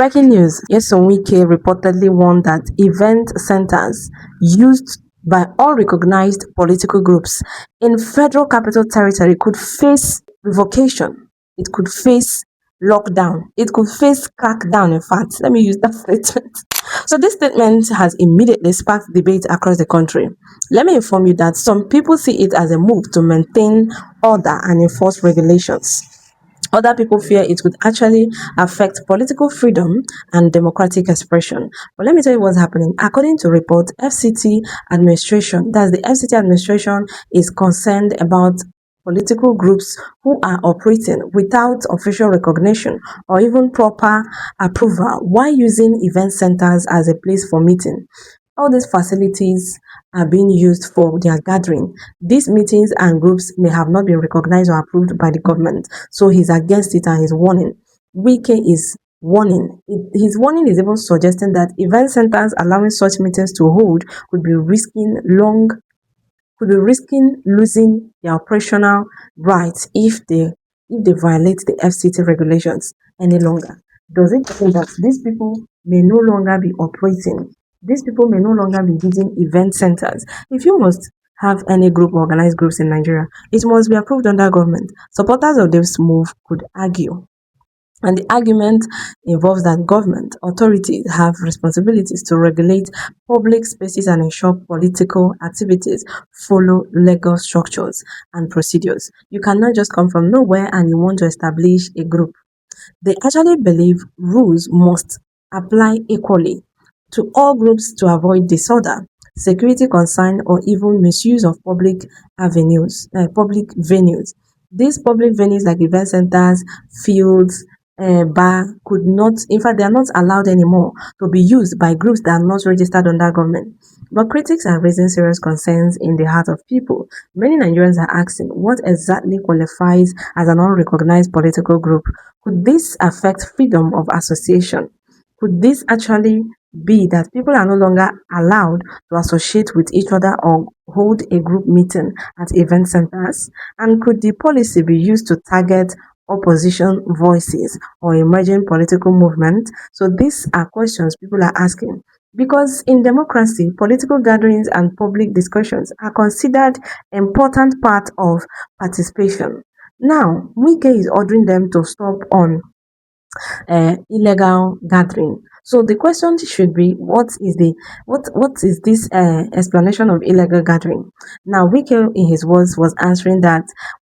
Breaking news. Yes, Wike reportedly warned that event centers used by all recognized political groups in Federal Capital Territory could face revocation. It could face lockdown. It could face crackdown. In fact, let me use that statement. So this statement has immediately sparked debate across the country. Let me inform you that some people see it as a move to maintain order and enforce regulations. Other people fear it could actually affect political freedom and democratic expression. But let me tell you what's happening. According to report, FCT administration, that's the FCT administration, is concerned about political groups who are operating without official recognition or even proper approval while using event centers as a place for meeting. All these facilities are being used for their gathering. These meetings and groups may have not been recognized or approved by the government, so he's against it and he's warning. Wike is warning. His warning is even suggesting that event centers allowing such meetings to hold could be risking losing their operational rights if they violate the FCT regulations any longer. Does it mean that these people may no longer be operating? These people may no longer be using event centers. If you must have any group or organized groups in Nigeria, it must be approved under government. Supporters of this move could argue, and the argument involves that government authorities have responsibilities to regulate public spaces and ensure political activities follow legal structures and procedures. You cannot just come from nowhere and you want to establish a group. They actually believe rules must apply equally to all groups to avoid disorder, security concern, or even misuse of public venues. These public venues like event centers, fields, bar could not, in fact, they are not allowed anymore to be used by groups that are not registered under government. But critics are raising serious concerns in the heart of people. Many Nigerians are asking what exactly qualifies as an unrecognized political group. Could this affect freedom of association? Could this actually be that people are no longer allowed to associate with each other or hold a group meeting at event centers? And could the policy be used to target opposition voices or emerging political movements? So these are questions people are asking. Because in democracy, political gatherings and public discussions are considered important part of participation. Now, Wike is ordering them to stop on illegal gathering. So the question should be, what is this explanation of illegal gathering? Now, Wike, in his words, was answering that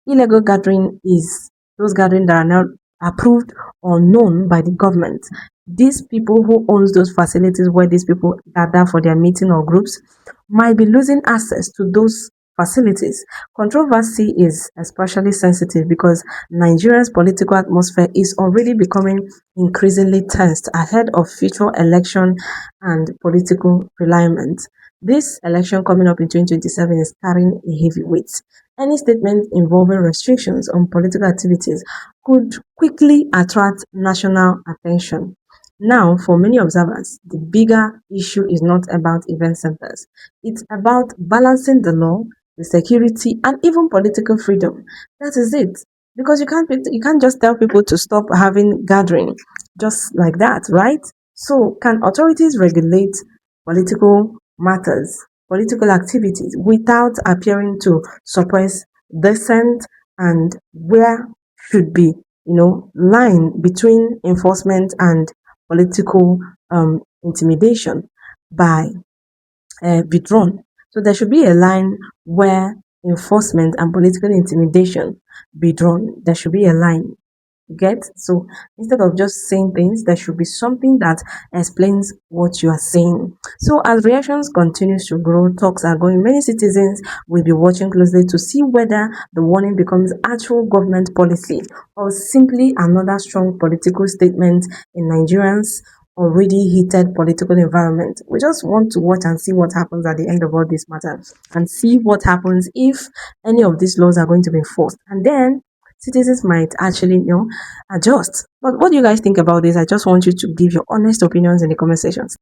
illegal gathering is those gatherings that are not approved or known by the government. These people who owns those facilities where these people gather for their meeting or groups might be losing access to those facilities. Controversy is especially sensitive because Nigeria's political atmosphere is already becoming increasingly tensed ahead of future election and political realignment. This election coming up in 2027 is carrying a heavy weight. Any statement involving restrictions on political activities could quickly attract national attention. Now, for many observers, the bigger issue is not about event centers. It's about balancing the law, the security, and even political freedom. That is it. Because you can't just tell people to stop having gathering just like that, right? So, can authorities regulate political matters, political activities without appearing to suppress dissent, and where should be, line between enforcement and political intimidation by be drawn. So there should be a line where enforcement and political intimidation be drawn. There should be a line. Get? So instead of just saying things, there should be something that explains what you are saying. So as reactions continues to grow, talks are going. Many citizens will be watching closely to see whether the warning becomes actual government policy or simply another strong political statement in Nigerians already heated political environment. We just want to watch and see what happens at the end of all this matter and see what happens if any of these laws are going to be enforced. And then citizens might actually, adjust. But what do you guys think about this? I just want you to give your honest opinions in the comment sections.